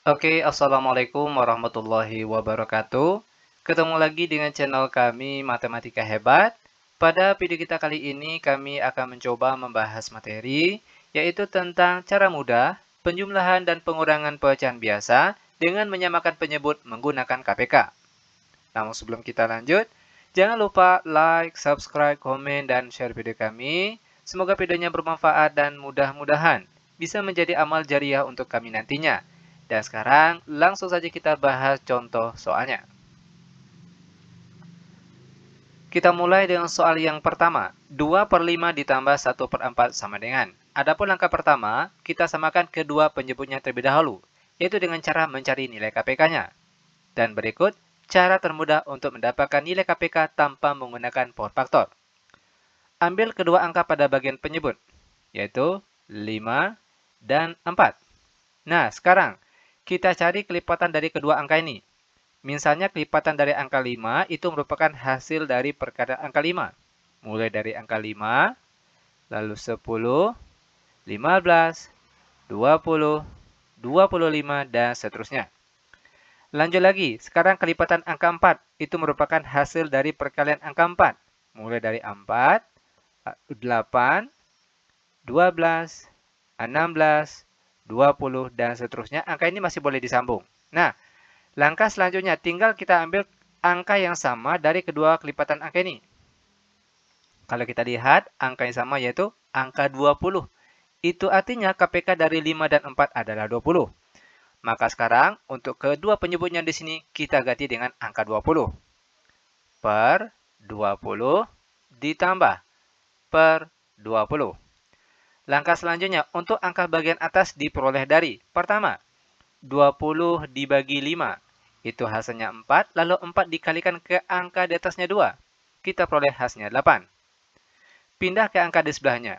Oke, Assalamualaikum warahmatullahi wabarakatuh. Ketemu lagi dengan channel kami Matematika Hebat. Pada video kita kali ini kami akan mencoba membahas materi, yaitu tentang cara mudah penjumlahan dan pengurangan pecahan biasa dengan menyamakan penyebut menggunakan KPK. Namun sebelum kita lanjut, jangan lupa like, subscribe, komen, dan share video kami. Semoga videonya bermanfaat dan mudah-mudahan bisa menjadi amal jariah untuk kami nantinya. Dan sekarang langsung saja kita bahas contoh soalnya. Kita mulai dengan soal yang pertama. 2/5 ditambah 1/4 sama dengan. Adapun langkah pertama, kita samakan kedua penyebutnya terlebih dahulu, yaitu dengan cara mencari nilai KPK-nya. Dan berikut cara termudah untuk mendapatkan nilai KPK tanpa menggunakan power faktor. Ambil kedua angka pada bagian penyebut, yaitu 5 dan 4. Nah, sekarang kita cari kelipatan dari kedua angka ini. Misalnya kelipatan dari angka 5 itu merupakan hasil dari perkalian angka 5. Mulai dari angka 5, lalu 10, 15, 20, 25, dan seterusnya. Lanjut lagi, sekarang kelipatan angka 4 itu merupakan hasil dari perkalian angka 4. Mulai dari 4, 8, 12, 16, 20, dan seterusnya. Angka ini masih boleh disambung. Nah, langkah selanjutnya tinggal kita ambil angka yang sama dari kedua kelipatan angka ini. Kalau kita lihat, angka yang sama yaitu angka 20. Itu artinya KPK dari 5 dan 4 adalah 20. Maka sekarang untuk kedua penyebutnya di sini kita ganti dengan angka 20. Per 20 ditambah per 20. Langkah selanjutnya untuk angka bagian atas diperoleh dari pertama, 20 dibagi 5. Itu hasilnya 4, lalu 4 dikalikan ke angka di atasnya 2. Kita peroleh hasilnya 8. Pindah ke angka di sebelahnya.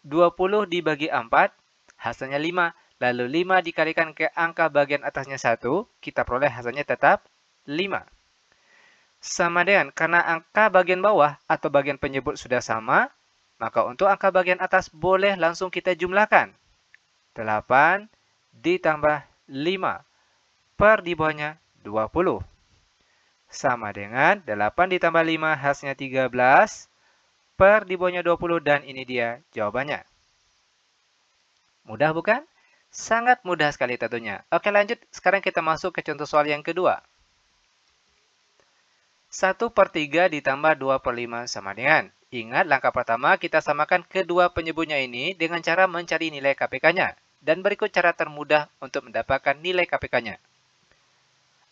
20 dibagi 4, hasilnya 5. Lalu 5 dikalikan ke angka bagian atasnya 1, kita peroleh hasilnya tetap 5. Sama dengan, karena angka bagian bawah atau bagian penyebut sudah sama, maka untuk angka bagian atas boleh langsung kita jumlahkan. 8 ditambah 5 per di bawahnya 20. Sama dengan 8 ditambah 5 hasilnya 13 per di bawahnya 20 dan ini dia jawabannya. Mudah bukan? Sangat mudah sekali tentunya. Oke lanjut, sekarang kita masuk ke contoh soal yang kedua. 1/3 ditambah 2/5 sama dengan. Ingat langkah pertama kita samakan kedua penyebutnya ini dengan cara mencari nilai KPK-nya. Dan berikut cara termudah untuk mendapatkan nilai KPK-nya.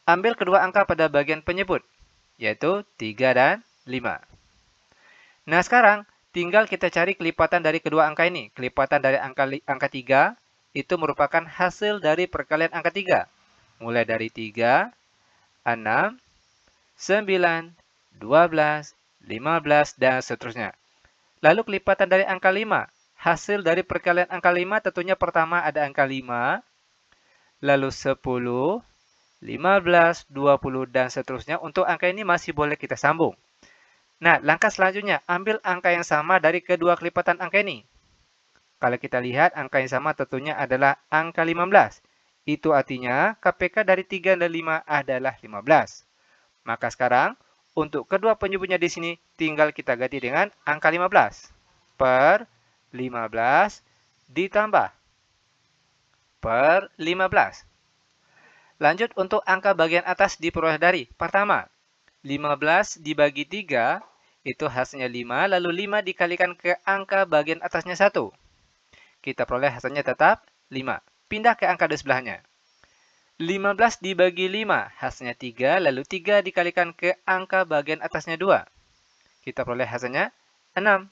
Ambil kedua angka pada bagian penyebut, yaitu 3 dan 5. Nah sekarang tinggal kita cari kelipatan dari kedua angka ini. Kelipatan dari angka 3 itu merupakan hasil dari perkalian angka 3. Mulai dari 3, 6, 9, 12, 15, dan seterusnya. Lalu kelipatan dari angka 5. Hasil dari perkalian angka 5 tentunya pertama ada angka 5, lalu 10, 15, 20, dan seterusnya. Untuk angka ini masih boleh kita sambung. Nah, langkah selanjutnya, ambil angka yang sama dari kedua kelipatan angka ini. Kalau kita lihat, angka yang sama tentunya adalah angka 15. Itu artinya KPK dari 3 dan 5 adalah 15. Maka sekarang, untuk kedua penyebutnya di sini, tinggal kita ganti dengan angka 15. Per 15 ditambah per 15. Lanjut untuk angka bagian atas diperoleh dari pertama, 15 dibagi 3, itu hasilnya 5, lalu 5 dikalikan ke angka bagian atasnya 1. Kita peroleh hasilnya tetap 5. Pindah ke angka di sebelahnya. 15 dibagi 5, hasilnya 3, lalu 3 dikalikan ke angka bagian atasnya 2. Kita peroleh hasilnya 6.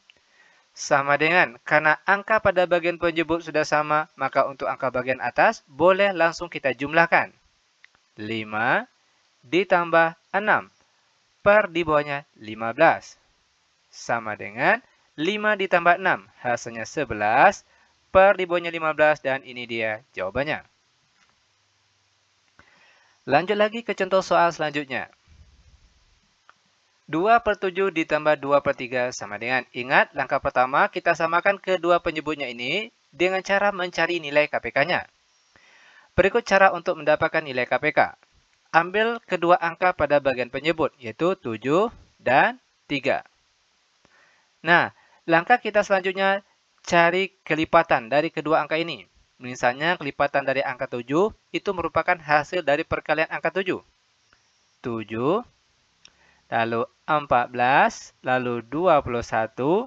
Sama dengan, karena angka pada bagian penyebut sudah sama, maka untuk angka bagian atas boleh langsung kita jumlahkan. 5 ditambah 6 per di bawahnya 15. Sama dengan 5 ditambah 6, hasilnya 11 per di bawahnya 15 dan ini dia jawabannya. Lanjut lagi ke contoh soal selanjutnya. 2/7 ditambah 2/3 sama dengan. Ingat, langkah pertama kita samakan kedua penyebutnya ini dengan cara mencari nilai KPK-nya. Berikut cara untuk mendapatkan nilai KPK. Ambil kedua angka pada bagian penyebut, yaitu 7 dan 3. Nah, langkah kita selanjutnya cari kelipatan dari kedua angka ini. Misalnya kelipatan dari angka 7 itu merupakan hasil dari perkalian angka 7. 7, lalu 14, lalu 21,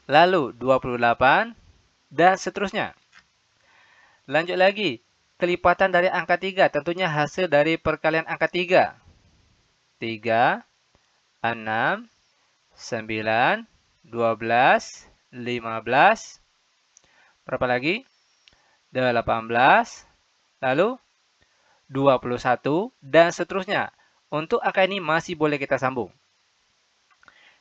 lalu 28, dan seterusnya. Lanjut lagi, kelipatan dari angka 3 tentunya hasil dari perkalian angka 3. 3, 6, 9, 12, 15, berapa lagi? 18, lalu 21, dan seterusnya. Untuk angka ini masih boleh kita sambung.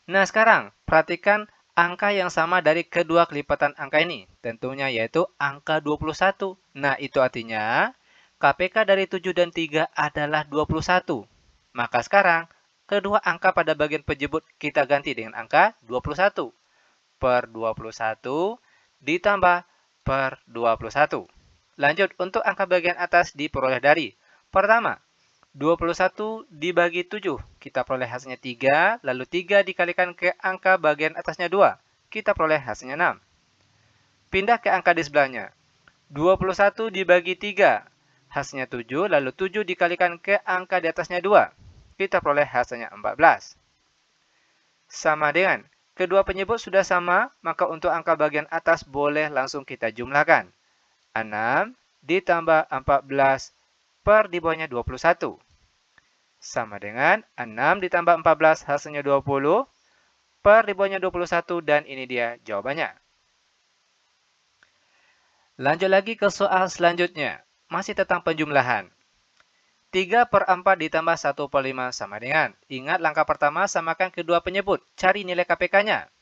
Nah, sekarang perhatikan angka yang sama dari kedua kelipatan angka ini. Tentunya yaitu angka 21. Nah, itu artinya KPK dari 7 dan 3 adalah 21. Maka sekarang, kedua angka pada bagian penyebut kita ganti dengan angka 21. Per 21 ditambah per 21. Lanjut, untuk angka bagian atas diperoleh dari. Pertama, 21 dibagi 7, kita peroleh hasilnya 3, lalu 3 dikalikan ke angka bagian atasnya 2, kita peroleh hasilnya 6. Pindah ke angka di sebelahnya. 21 dibagi 3, hasilnya 7, lalu 7 dikalikan ke angka di atasnya 2, kita peroleh hasilnya 14. Sama dengan, kedua penyebut sudah sama, maka untuk angka bagian atas boleh langsung kita jumlahkan. 6 ditambah 14 per di bawahnya 21. Sama dengan 6 ditambah 14 hasilnya 20 per di bawahnya 21, dan ini dia jawabannya. Lanjut lagi ke soal selanjutnya. Masih tentang penjumlahan. 3 per 4 ditambah 1 per 5 sama dengan. Ingat langkah pertama samakan kedua penyebut. Cari nilai KPK-nya.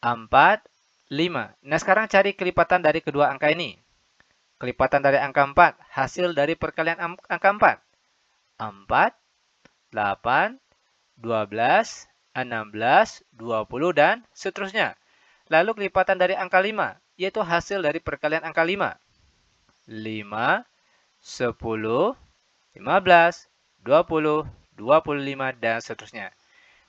4, 5. Nah, sekarang cari kelipatan dari kedua angka ini. Kelipatan dari angka 4, hasil dari perkalian angka 4. 4, 8, 12, 16, 20, dan seterusnya. Lalu kelipatan dari angka 5, yaitu hasil dari perkalian angka 5. 5, 10, 15, 20, 25, dan seterusnya.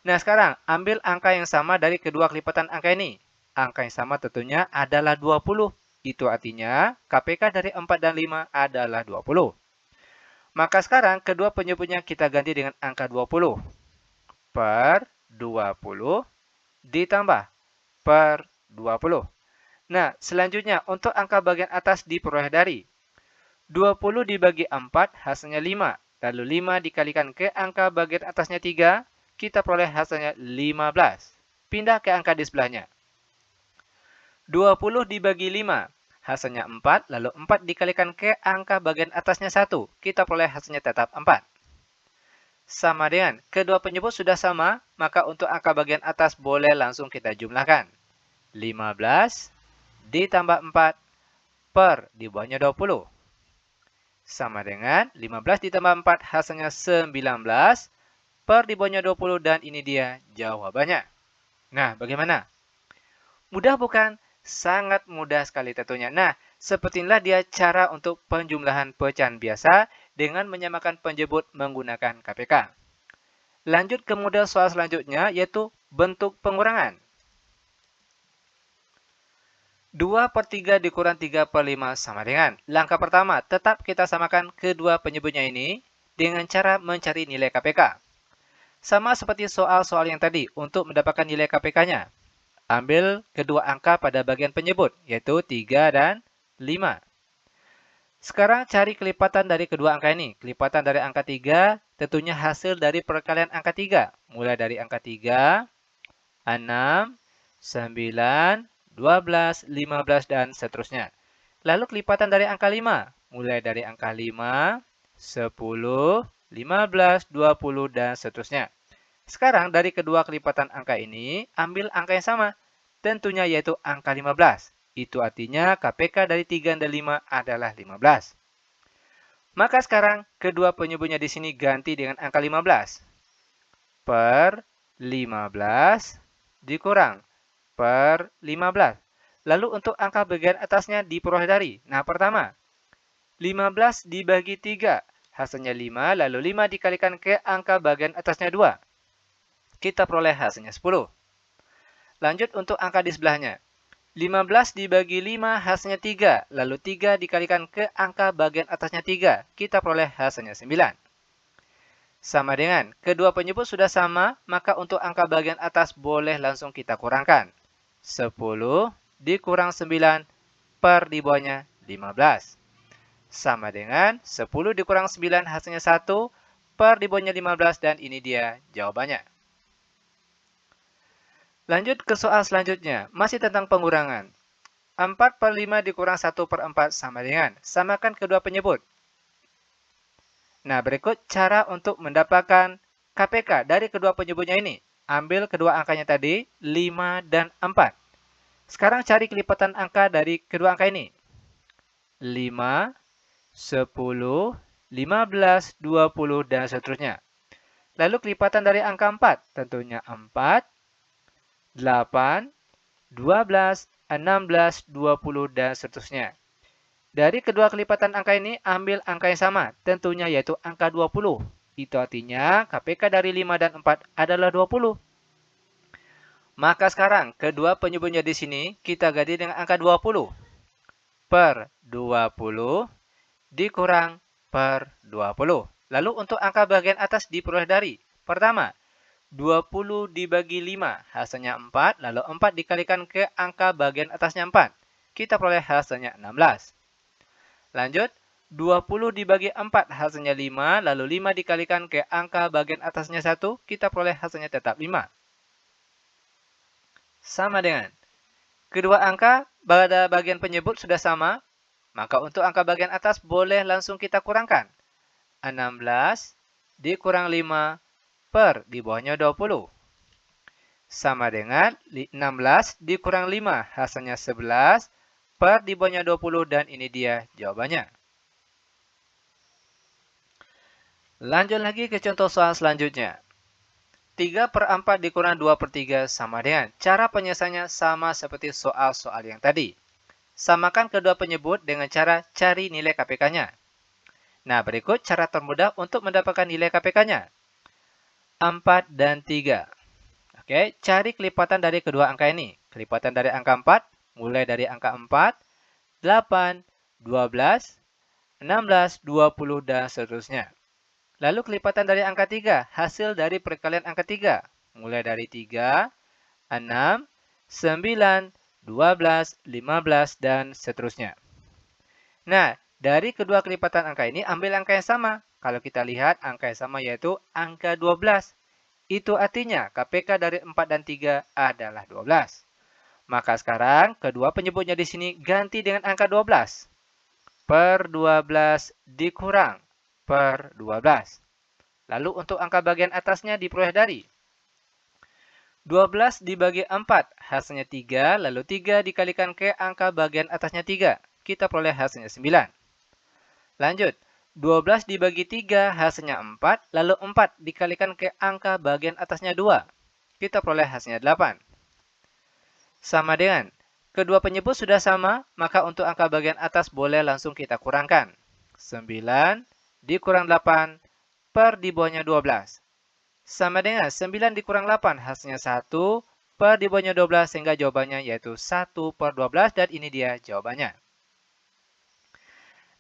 Nah, sekarang ambil angka yang sama dari kedua kelipatan angka ini. Angka yang sama tentunya adalah 20. Itu artinya KPK dari 4 dan 5 adalah 20. Maka sekarang kedua penyebutnya kita ganti dengan angka 20. Per 20 ditambah per 20. Nah, selanjutnya untuk angka bagian atas diperoleh dari 20 dibagi 4 hasilnya 5. Lalu 5 dikalikan ke angka bagian atasnya 3, kita peroleh hasilnya 15. Pindah ke angka di sebelahnya. 20 dibagi 5, hasilnya 4, lalu 4 dikalikan ke angka bagian atasnya 1, kita peroleh hasilnya tetap 4. Sama dengan, kedua penyebut sudah sama, maka untuk angka bagian atas boleh langsung kita jumlahkan. 15 ditambah 4 per di bawahnya 20. Sama dengan 15 ditambah 4 hasilnya 19 per di bawahnya 20, dan ini dia jawabannya. Nah, bagaimana? Mudah bukan? Sangat mudah sekali tentunya. Nah, seperti inilah dia cara untuk penjumlahan pecahan biasa dengan menyamakan penyebut menggunakan KPK. Lanjut ke model soal selanjutnya, yaitu bentuk pengurangan. 2 per 3 dikurang 3 per 5 sama dengan. Langkah pertama, tetap kita samakan kedua penyebutnya ini dengan cara mencari nilai KPK. Sama seperti soal-soal yang tadi, untuk mendapatkan nilai KPK-nya. Ambil kedua angka pada bagian penyebut, yaitu 3 dan 5. Sekarang cari kelipatan dari kedua angka ini. Kelipatan dari angka 3 tentunya hasil dari perkalian angka 3. Mulai dari angka 3, 6, 9, 12, 15, dan seterusnya. Lalu kelipatan dari angka 5. Mulai dari angka 5, 10, 15, 20, dan seterusnya. Sekarang dari kedua kelipatan angka ini, ambil angka yang sama. Tentunya yaitu angka 15. Itu artinya KPK dari 3 dan 5 adalah 15. Maka sekarang kedua penyebutnya di sini ganti dengan angka 15. Per 15 dikurang per 15. Lalu untuk angka bagian atasnya diperoleh dari. Nah, pertama, 15 dibagi 3, hasilnya 5, lalu 5 dikalikan ke angka bagian atasnya 2. Kita peroleh hasilnya 10. Lanjut untuk angka di sebelahnya. 15 dibagi 5 hasilnya 3, lalu 3 dikalikan ke angka bagian atasnya 3. Kita peroleh hasilnya 9. Sama dengan kedua penyebut sudah sama, maka untuk angka bagian atas boleh langsung kita kurangkan. 10 dikurang 9 per di bawahnya 15. Sama dengan 10 dikurang 9 hasilnya 1 per di bawahnya 15 dan ini dia jawabannya. Lanjut ke soal selanjutnya, masih tentang pengurangan. 4 per 5 dikurang 1 per 4 sama dengan, samakan kedua penyebut. Nah, berikut cara untuk mendapatkan KPK dari kedua penyebutnya ini. Ambil kedua angkanya tadi, 5 dan 4. Sekarang cari kelipatan angka dari kedua angka ini. 5, 10, 15, 20, dan seterusnya. Lalu kelipatan dari angka 4, tentunya 4, 8, 12, 16, 20, dan seterusnya. Dari kedua kelipatan angka ini, ambil angka yang sama, tentunya yaitu angka 20. Itu artinya KPK dari 5 dan 4 adalah 20. Maka sekarang, kedua penyebutnya di sini, kita ganti dengan angka 20. Per 20 dikurang per 20. Lalu untuk angka bagian atas diperoleh dari, pertama, 20 dibagi 5, hasilnya 4, lalu 4 dikalikan ke angka bagian atasnya 4. Kita peroleh hasilnya 16. Lanjut, 20 dibagi 4 hasilnya 5, lalu 5 dikalikan ke angka bagian atasnya 1, kita peroleh hasilnya tetap 5. Sama dengan kedua angka pada bagian penyebut sudah sama, maka untuk angka bagian atas boleh langsung kita kurangkan. 16 dikurang 5 per di bawahnya 20. Sama dengan 16 dikurang 5 hasilnya 11 per di bawahnya 20 dan ini dia jawabannya. Lanjut lagi ke contoh soal selanjutnya. 3 per 4 dikurang 2 per 3 sama dengan. Cara penyelesaiannya sama seperti soal-soal yang tadi. Samakan kedua penyebut dengan cara cari nilai KPK-nya. Nah, berikut cara termudah untuk mendapatkan nilai KPK-nya. 4 dan 3. Oke, cari kelipatan dari kedua angka ini. Kelipatan dari angka 4, mulai dari angka 4, 8, 12, 16, 20, dan seterusnya. Lalu kelipatan dari angka 3, hasil dari perkalian angka 3. Mulai dari 3, 6, 9, 12, 15, dan seterusnya. Nah, dari kedua kelipatan angka ini, ambil angka yang sama. Kalau kita lihat, angka yang sama yaitu angka 12. Itu artinya KPK dari 4 dan 3 adalah 12. Maka sekarang, kedua penyebutnya di sini ganti dengan angka 12. Per 12 dikurang per 12. Lalu untuk angka bagian atasnya diperoleh dari 12 dibagi 4, hasilnya 3, lalu 3 dikalikan ke angka bagian atasnya 3. Kita peroleh hasilnya 9. Lanjut, 12 dibagi 3, hasilnya 4, lalu 4 dikalikan ke angka bagian atasnya 2. Kita peroleh hasilnya 8. Sama dengan, kedua penyebut sudah sama, maka untuk angka bagian atas boleh langsung kita kurangkan. 9 dikurang 8 per di bawahnya 12. Sama dengan 9 dikurang 8, hasilnya 1 per di bawahnya 12, sehingga jawabannya yaitu 1 per 12, dan ini dia jawabannya.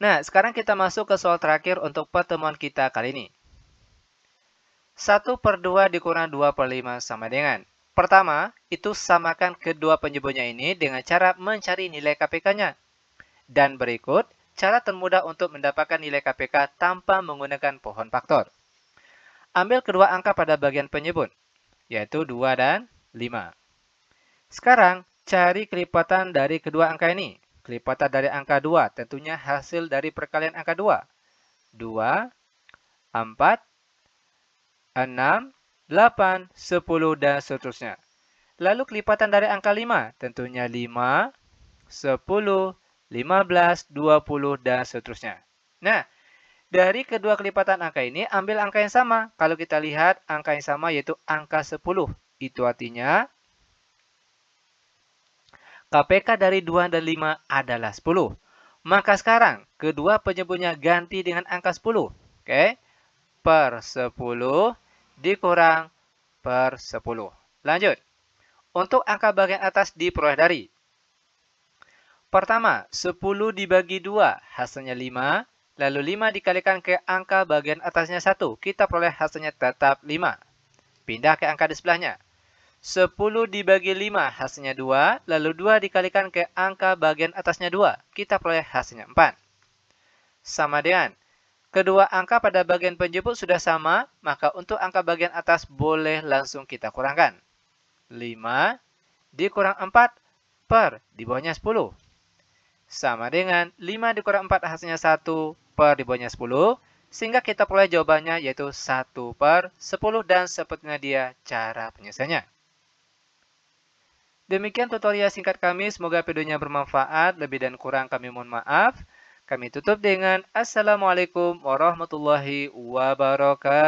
Nah, sekarang kita masuk ke soal terakhir untuk pertemuan kita kali ini. 1 per 2 dikurang 2 per 5 sama dengan. Pertama, itu samakan kedua penyebutnya ini dengan cara mencari nilai KPK-nya. Dan berikut, cara termudah untuk mendapatkan nilai KPK tanpa menggunakan pohon faktor. Ambil kedua angka pada bagian penyebut, yaitu 2 dan 5. Sekarang, cari kelipatan dari kedua angka ini. Kelipatan dari angka 2 tentunya hasil dari perkalian angka 2. 2, 4, 6, 8, 10, dan seterusnya. Lalu kelipatan dari angka 5 tentunya 5, 10, 15, 20, dan seterusnya. Nah, dari kedua kelipatan angka ini ambil angka yang sama. Kalau kita lihat angka yang sama yaitu angka 10. Itu artinya KPK dari 2 dan 5 adalah 10. Maka sekarang, kedua penyebutnya ganti dengan angka 10. Oke? Per 10 dikurang per 10. Lanjut. Untuk angka bagian atas diperoleh dari. Pertama, 10 dibagi 2, hasilnya 5. Lalu 5 dikalikan ke angka bagian atasnya 1. Kita peroleh hasilnya tetap 5. Pindah ke angka di sebelahnya. 10 dibagi 5, hasilnya 2. Lalu 2 dikalikan ke angka bagian atasnya 2. Kita peroleh hasilnya 4. Sama dengan kedua angka pada bagian penjemput sudah sama, maka untuk angka bagian atas boleh langsung kita kurangkan. 5 dikurang 4 per di bawahnya 10. Sama dengan 5 dikurang 4 hasilnya 1 per di bawahnya 10. Sehingga kita peroleh jawabannya yaitu 1 per 10 dan sepertinya dia cara penyelesaiannya. Demikian tutorial singkat kami, semoga videonya bermanfaat. Lebih dan kurang kami mohon maaf. Kami tutup dengan Assalamualaikum warahmatullahi wabarakatuh.